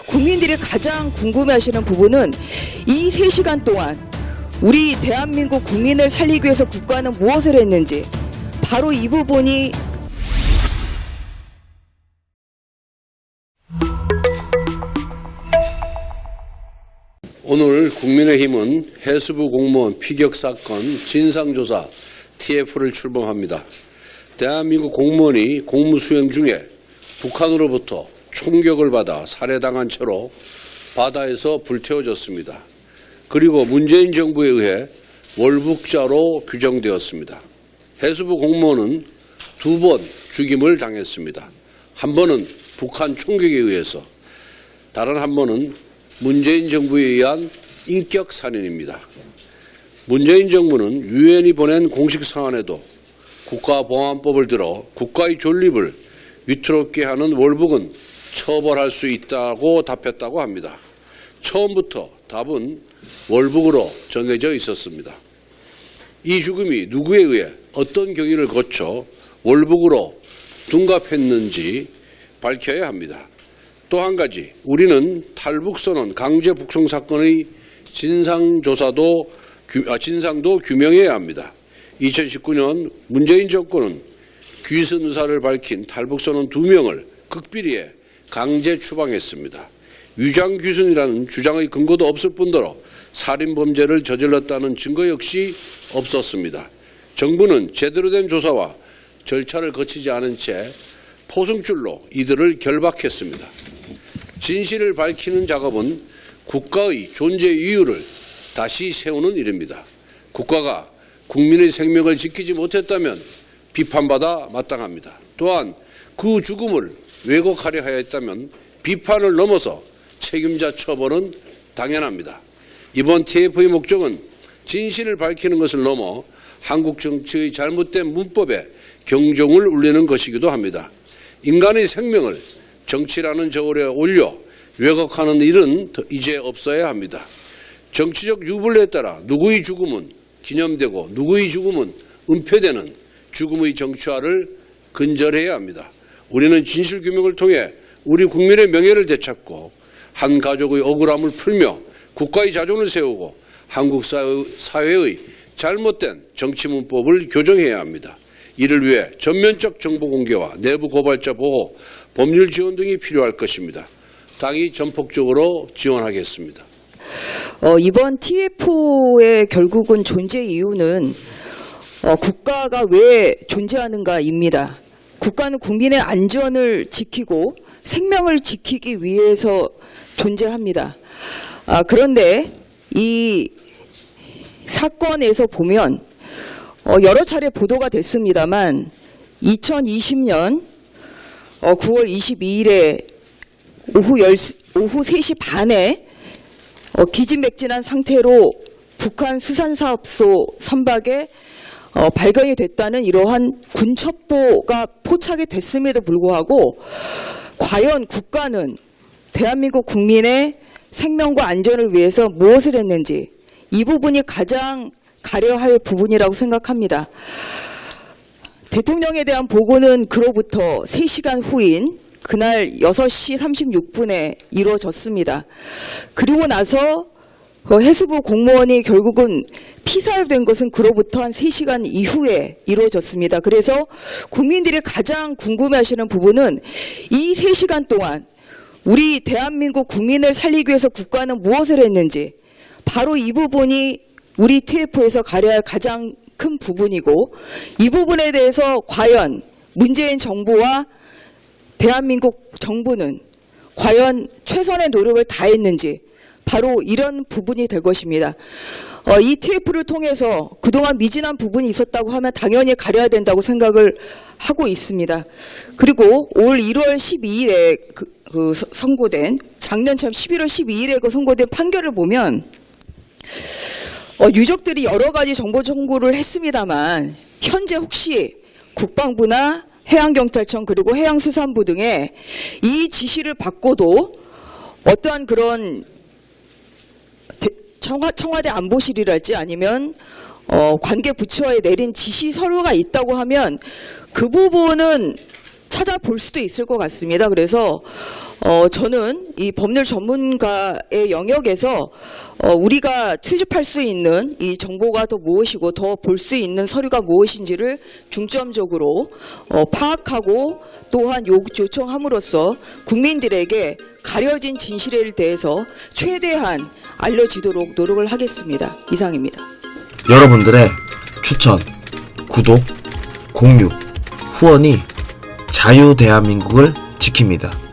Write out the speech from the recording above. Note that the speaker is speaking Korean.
국민들이 가장 궁금해하시는 부분은 이 3시간 동안 우리 대한민국 국민을 살리기 위해서 국가는 무엇을 했는지, 바로 이 부분이 오늘 국민의힘은 해수부 공무원 피격 사건 진상조사 TF를 출범합니다. 대한민국 공무원이 공무 수행 중에 북한으로부터 총격을 받아 살해당한 채로 바다에서 불태워졌습니다. 그리고 문재인 정부에 의해 월북자로 규정되었습니다. 해수부 공무원은 2번 죽임을 당했습니다. 한 번은 북한 총격에 의해서, 다른 한 번은 문재인 정부에 의한 인격 살인입니다. 문재인 정부는 유엔이 보낸 공식 상한에도 국가보안법을 들어 국가의 존립을 위태롭게 하는 월북은 처벌할 수 있다고 답했다고 합니다. 처음부터 답은 월북으로 정해져 있었습니다. 이 죽음이 누구에 의해 어떤 경위를 거쳐 월북으로 둔갑했는지 밝혀야 합니다. 또 한 가지, 우리는 탈북선언 강제 북송 사건의 진상도 규명해야 합니다. 2019년 문재인 정권은 귀순 의사를 밝힌 탈북선원 2명을 극비리에 강제 추방했습니다. 위장 귀순이라는 주장의 근거도 없을 뿐더러 살인범죄를 저질렀다는 증거 역시 없었습니다. 정부는 제대로 된 조사와 절차를 거치지 않은 채 포승줄로 이들을 결박했습니다. 진실을 밝히는 작업은 국가의 존재 이유를 다시 세우는 일입니다. 국가가 국민의 생명을 지키지 못했다면 비판받아 마땅합니다. 또한 그 죽음을 왜곡하려 하였다면 비판을 넘어서 책임자 처벌은 당연합니다. 이번 TF의 목적은 진실을 밝히는 것을 넘어 한국 정치의 잘못된 문법에 경종을 울리는 것이기도 합니다. 인간의 생명을 정치라는 저울에 올려 왜곡하는 일은 이제 없어야 합니다. 정치적 유불리에 따라 누구의 죽음은 기념되고 누구의 죽음은 은폐되는 죽음의 정치화를 근절해야 합니다. 우리는 진실규명을 통해 우리 국민의 명예를 되찾고 한 가족의 억울함을 풀며 국가의 자존을 세우고 한국 사회의 잘못된 정치 문법을 교정해야 합니다. 이를 위해 전면적 정보 공개와 내부 고발자 보호, 법률 지원 등이 필요할 것입니다. 당이 전폭적으로 지원하겠습니다. 이번 TF의 결국은 존재 이유는 국가가 왜 존재하는가입니다. 국가는 국민의 안전을 지키고 생명을 지키기 위해서 존재합니다. 그런데 이 사건에서 보면 여러 차례 보도가 됐습니다만 2020년 9월 22일에 오후 3시 반에 기진맥진한 상태로 북한 수산사업소 선박에 발견이 됐다는 이러한 군첩보가 포착이 됐음에도 불구하고 과연 국가는 대한민국 국민의 생명과 안전을 위해서 무엇을 했는지, 이 부분이 가장 가려야 할 부분이라고 생각합니다. 대통령에 대한 보고는 그로부터 3시간 후인 그날 6시 36분에 이루어졌습니다. 그리고 나서 해수부 공무원이 결국은 피살된 것은 그로부터 한 3시간 이후에 이루어졌습니다. 그래서 국민들이 가장 궁금해하시는 부분은 이 3시간 동안 우리 대한민국 국민을 살리기 위해서 국가는 무엇을 했는지, 바로 이 부분이 우리 TF에서 가려야 할 가장 큰 부분이고, 이 부분에 대해서 과연 문재인 정부와 대한민국 정부는 과연 최선의 노력을 다했는지, 바로 이런 부분이 될 것입니다. 이 TF를 통해서 그동안 미진한 부분이 있었다고 하면 당연히 가려야 된다고 생각을 하고 있습니다. 그리고 올 1월 12일에 선고된, 작년 참 11월 12일에 선고된 판결을 보면 유족들이 여러 가지 정보 청구를 했습니다만 현재 혹시 국방부나 해양경찰청 그리고 해양수산부 등의 이 지시를 받고도 어떠한 그런 청와대 안보실이랄지 아니면 관계 부처에 내린 지시 서류가 있다고 하면 그 부분은 찾아볼 수도 있을 것 같습니다. 그래서 저는 이 법률 전문가의 영역에서 우리가 수집할 수 있는 이 정보가 더 무엇이고 더 볼 수 있는 서류가 무엇인지를 중점적으로 파악하고 또한 요청함으로써 국민들에게 가려진 진실에 대해서 최대한 알려지도록 노력을 하겠습니다. 이상입니다. 여러분들의 추천, 구독, 공유, 후원이 자유 대한민국을 지킵니다.